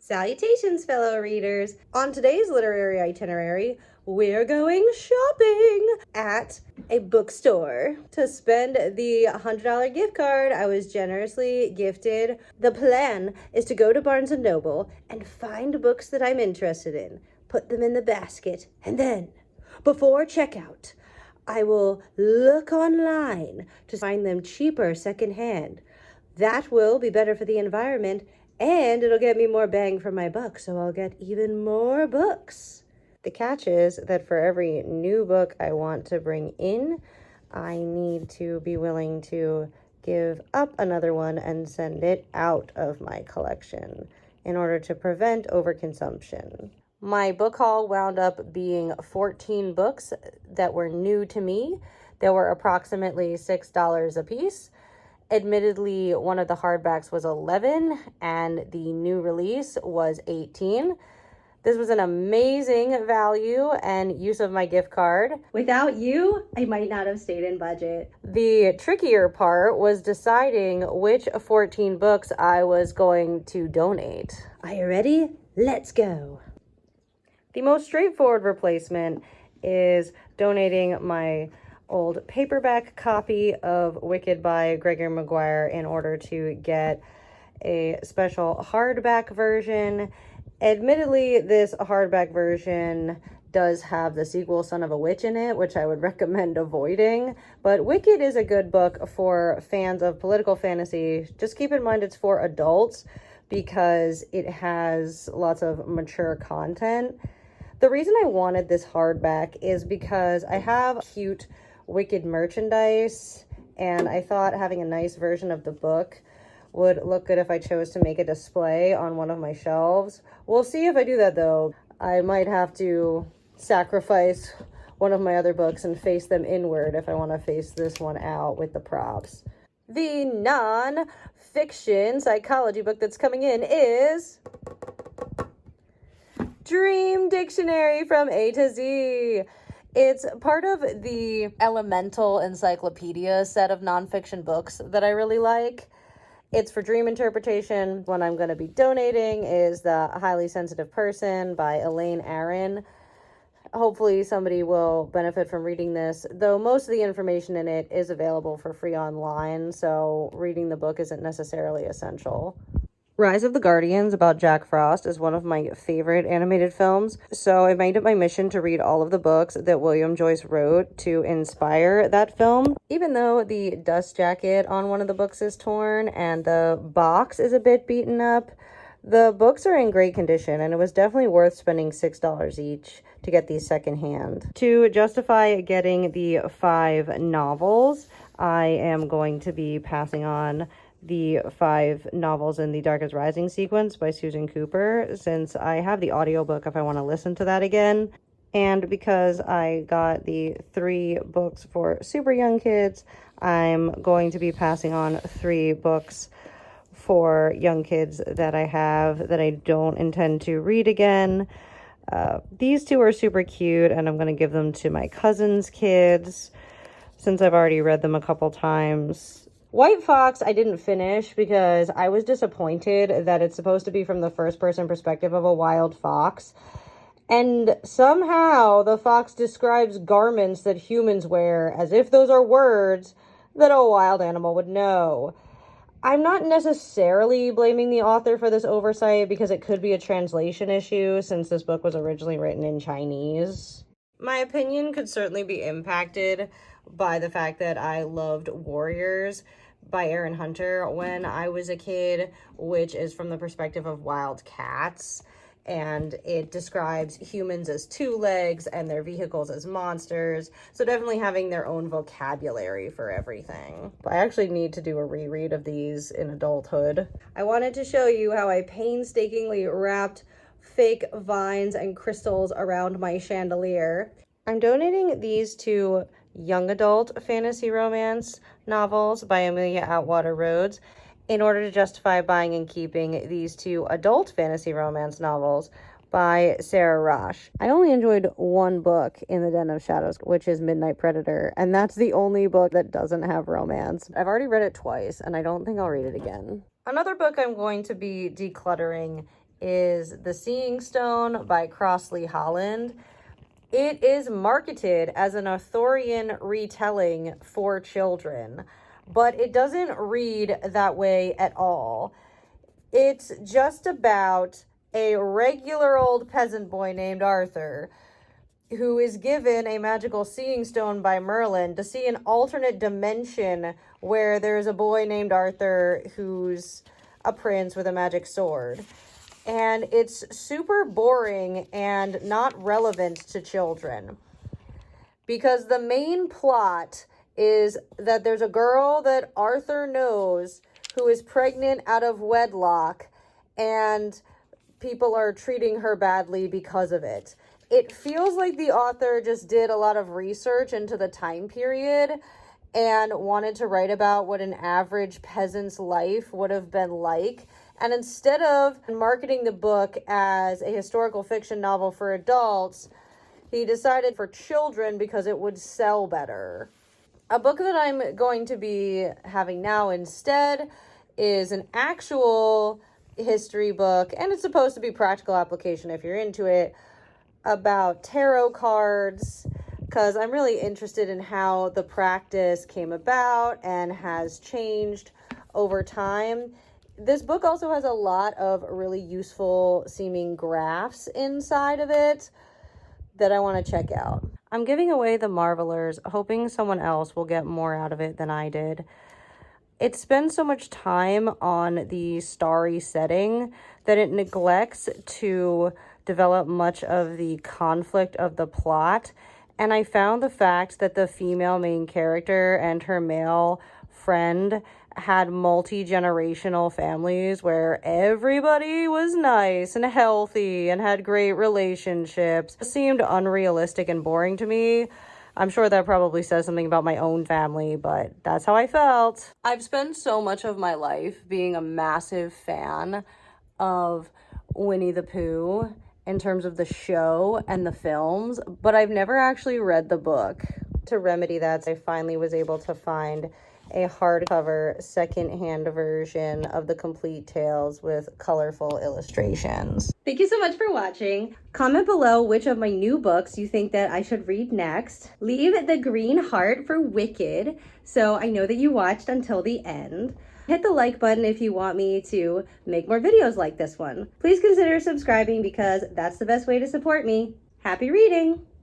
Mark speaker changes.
Speaker 1: Salutations, fellow readers! On today's literary itinerary, we're going shopping at a bookstore to spend the $100 gift card I was generously gifted. The plan is to go to Barnes&Noble and find books that I'm interested in, put them in the basket, and then, before checkout, I will look online to find them cheaper secondhand. That will be better for the environment, and it'll get me more bang for my buck, so I'll get even more books. The catch is that for every new book I want to bring in, I need to be willing to give up another one and send it out of my collection in order to prevent overconsumption. My book haul wound up being 14 books that were new to me. They were approximately $6 a piece. Admittedly, one of the hardbacks was $11 and the new release was $18. This was an amazing value and use of my gift card. Without you, I might not have stayed in budget. The trickier part was deciding which 14 books I was going to donate. Are you ready? Let's go. The most straightforward replacement is donating my old paperback copy of Wicked by Gregory Maguire in order to get a special hardback version. Admittedly, this hardback version does have the sequel Son of a Witch in it, which I would recommend avoiding, but Wicked is a good book for fans of political fantasy. Just keep in mind it's for adults because it has lots of mature content. The reason I wanted this hardback is because I have cute Wicked merchandise, and I thought having a nice version of the book would look good if I chose to make a display on one of my shelves. We'll see if I do that though. I might have to sacrifice one of my other books and face them inward if I want to face this one out with the props. The non-fiction psychology book that's coming in is Dream Dictionary from A to Z. It's part of the Elemental Encyclopedia set of nonfiction books that I really like. It's for dream interpretation. One I'm going to be donating is The Highly Sensitive Person by Elaine Aron. Hopefully somebody will benefit from reading this, though most of the information in it is available for free online, so reading the book isn't necessarily essential. Rise of the Guardians about Jack Frost is one of my favorite animated films, so I made it my mission to read all of the books that William Joyce wrote to inspire that film. Even though the dust jacket on one of the books is torn and the box is a bit beaten up, the books are in great condition, and it was definitely worth spending $6 each to get these secondhand. To justify getting the 5 novels, I am going to be passing on the 5 novels in the Dark is Rising sequence by Susan Cooper, since I have the audiobook if I want to listen to that again. And because I got the 3 books for super young kids, I'm going to be passing on 3 books for young kids that I have that I don't intend to read again. These 2 are super cute, and I'm going to give them to my cousin's kids since I've already read them a couple times. White Fox I didn't finish because I was disappointed that it's supposed to be from the first-person perspective of a wild fox. And somehow the fox describes garments that humans wear as if those are words that a wild animal would know. I'm not necessarily blaming the author for this oversight because it could be a translation issue since this book was originally written in Chinese. My opinion could certainly be impacted by the fact that I loved Warriors by Aaron Hunter when I was a kid, which is from the perspective of wild cats, and it describes humans as 2 legs and their vehicles as monsters, so definitely having their own vocabulary for everything. I actually need to do a reread of these in adulthood. I wanted to show you how I painstakingly wrapped fake vines and crystals around my chandelier. I'm donating these 2 young adult fantasy romance novels by Amelia Atwater Rhodes in order to justify buying and keeping these 2 adult fantasy romance novels by Sarah Rosh. I only enjoyed one book in the Den of Shadows, which is Midnight Predator, and that's the only book that doesn't have romance. I've already read it twice, and I don't think I'll read it again. Another book I'm going to be decluttering is The Seeing Stone by Crossley Holland. It is marketed as an Arthurian retelling for children, but it doesn't read that way at all. It's just about a regular old peasant boy named Arthur who is given a magical seeing stone by Merlin to see an alternate dimension where there's a boy named Arthur who's a prince with a magic sword. And it's super boring and not relevant to children, because the main plot is that there's a girl that Arthur knows who is pregnant out of wedlock, and people are treating her badly because of it. It feels like the author just did a lot of research into the time period and wanted to write about what an average peasant's life would have been like. And instead of marketing the book as a historical fiction novel for adults, he decided for children because it would sell better. A book that I'm going to be having now instead is an actual history book, and it's supposed to be practical application if you're into it, about tarot cards, because I'm really interested in how the practice came about and has changed over time. This book also has a lot of really useful seeming graphs inside of it that I want to check out. I'm giving away The Marvelers, hoping someone else will get more out of it than I did. It spends so much time on the starry setting that it neglects to develop much of the conflict of the plot. And I found the fact that the female main character and her male friend had multi-generational families where everybody was nice and healthy and had great relationships seemed unrealistic and boring to me. I'm sure that probably says something about my own family, but that's how I felt. I've spent so much of my life being a massive fan of Winnie the Pooh in terms of the show and the films, but I've never actually read the book. To remedy that, I finally was able to find a hardcover secondhand version of the complete tales with colorful illustrations. Thank you so much for watching. Comment below which of my new books you think that I should read next. Leave the green heart for Wicked, so I know that you watched until the end. Hit the like button if you want me to make more videos like this one. Please consider subscribing because that's the best way to support me. Happy reading!